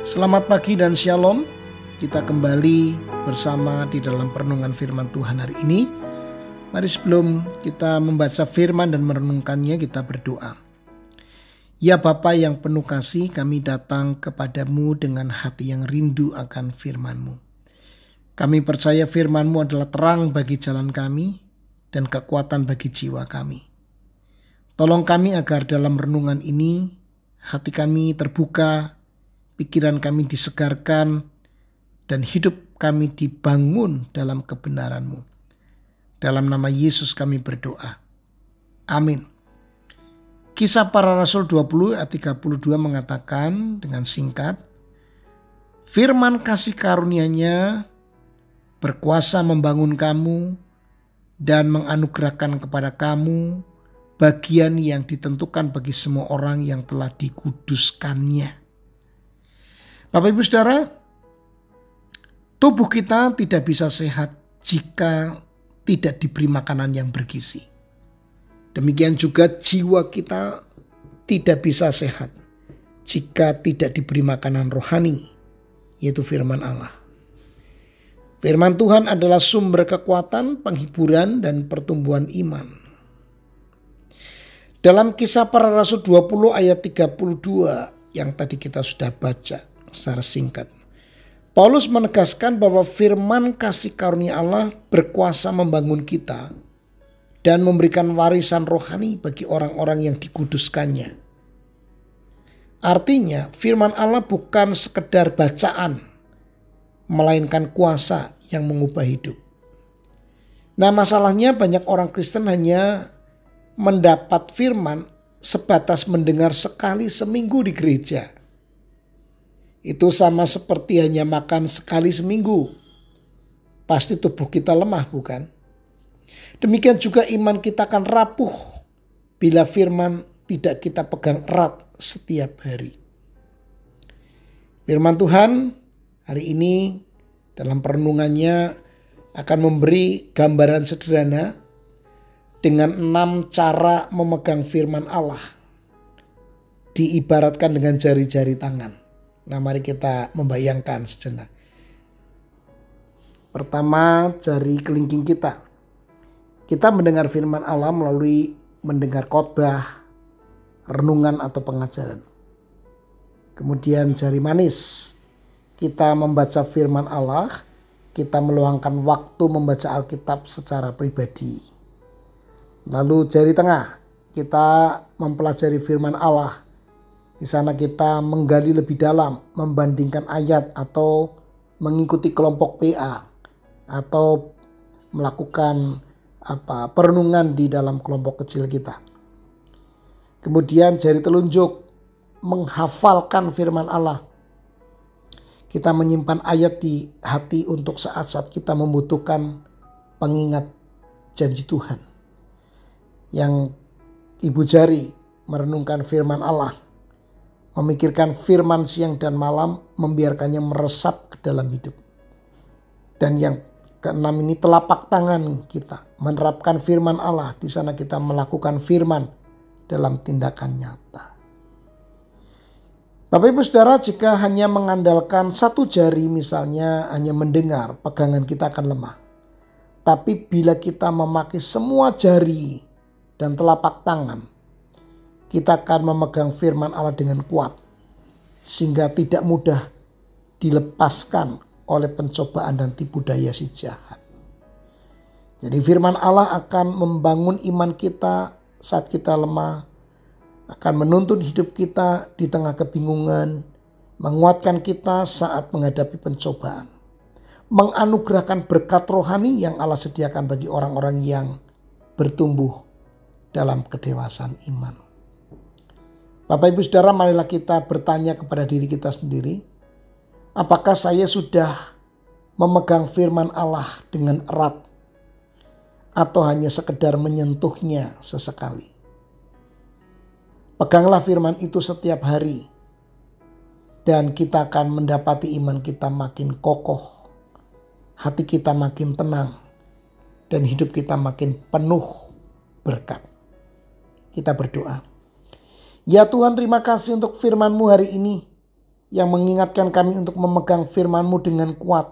Selamat pagi dan shalom. Kita kembali bersama di dalam perenungan firman Tuhan hari ini. Mari sebelum kita membaca firman dan merenungkannya, kita berdoa. Ya Bapa yang penuh kasih, kami datang kepadamu dengan hati yang rindu akan firman-Mu. Kami percaya firman-Mu adalah terang bagi jalan kami dan kekuatan bagi jiwa kami. Tolong kami agar dalam renungan ini hati kami terbuka, pikiran kami disegarkan, dan hidup kami dibangun dalam kebenaran-Mu. Dalam nama Yesus kami berdoa. Amin. Kisah Para Rasul 20 ayat 32 mengatakan dengan singkat, firman kasih karunia-Nya berkuasa membangun kamu dan menganugerahkan kepada kamu bagian yang ditentukan bagi semua orang yang telah dikuduskannya. Bapak Ibu Saudara, tubuh kita tidak bisa sehat jika tidak diberi makanan yang bergizi. Demikian juga jiwa kita tidak bisa sehat jika tidak diberi makanan rohani, yaitu firman Allah. Firman Tuhan adalah sumber kekuatan, penghiburan, dan pertumbuhan iman. Dalam Kisah Para Rasul 20 ayat 32 yang tadi kita sudah baca secara singkat, Paulus menegaskan bahwa firman kasih karunia Allah berkuasa membangun kita dan memberikan warisan rohani bagi orang-orang yang dikuduskannya. Artinya firman Allah bukan sekedar bacaan, melainkan kuasa yang mengubah hidup. Nah, masalahnya banyak orang Kristen hanya mendapat firman sebatas mendengar sekali seminggu di gereja. Itu sama seperti hanya makan sekali seminggu. Pasti tubuh kita lemah, bukan? Demikian juga iman kita akan rapuh bila firman tidak kita pegang erat setiap hari. Firman Tuhan hari ini dalam perenungannya akan memberi gambaran sederhana dengan 6 cara memegang firman Allah. Diibaratkan dengan jari-jari tangan. Nah, mari kita membayangkan sejenak. Pertama, jari kelingking kita. Kita mendengar firman Allah melalui mendengar khotbah, renungan atau pengajaran. Kemudian jari manis. Kita membaca firman Allah, kita meluangkan waktu membaca Alkitab secara pribadi. Lalu jari tengah, kita mempelajari firman Allah. Di sana kita menggali lebih dalam, membandingkan ayat atau mengikuti kelompok PA atau melakukan perenungan di dalam kelompok kecil kita. Kemudian jari telunjuk menghafalkan firman Allah. Kita menyimpan ayat di hati untuk saat-saat kita membutuhkan pengingat janji Tuhan. Yang ibu jari merenungkan firman Allah. Memikirkan firman siang dan malam, membiarkannya meresap ke dalam hidup. Dan yang keenam ini telapak tangan kita, menerapkan firman Allah. Di sana kita melakukan firman dalam tindakan nyata. Bapak Ibu Saudara, jika hanya mengandalkan satu jari misalnya hanya mendengar, pegangan kita akan lemah. Tapi bila kita memakai semua jari dan telapak tangan, kita akan memegang firman Allah dengan kuat. Sehingga tidak mudah dilepaskan oleh pencobaan dan tipu daya si jahat. Jadi firman Allah akan membangun iman kita saat kita lemah. Akan menuntun hidup kita di tengah kebingungan. Menguatkan kita saat menghadapi pencobaan. Menganugerahkan berkat rohani yang Allah sediakan bagi orang-orang yang bertumbuh dalam kedewasaan iman. Bapak Ibu Saudara, marilah kita bertanya kepada diri kita sendiri. Apakah saya sudah memegang firman Allah dengan erat? Atau hanya sekedar menyentuhnya sesekali? Peganglah firman itu setiap hari. Dan kita akan mendapati iman kita makin kokoh. Hati kita makin tenang. Dan hidup kita makin penuh berkat. Kita berdoa. Ya Tuhan, terima kasih untuk firman-Mu hari ini yang mengingatkan kami untuk memegang firman-Mu dengan kuat.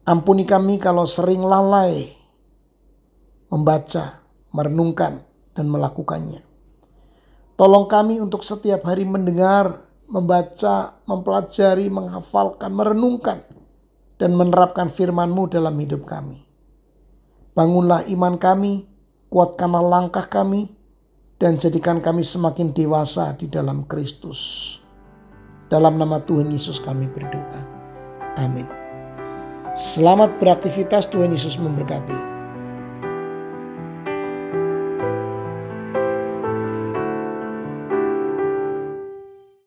Ampuni kami kalau sering lalai membaca, merenungkan, dan melakukannya. Tolong kami untuk setiap hari mendengar, membaca, mempelajari, menghafalkan, merenungkan, dan menerapkan firman-Mu dalam hidup kami. Bangunlah iman kami, kuatkanlah langkah kami, dan jadikan kami semakin dewasa di dalam Kristus. Dalam nama Tuhan Yesus kami berdoa. Amin. Selamat beraktivitas, Tuhan Yesus memberkati.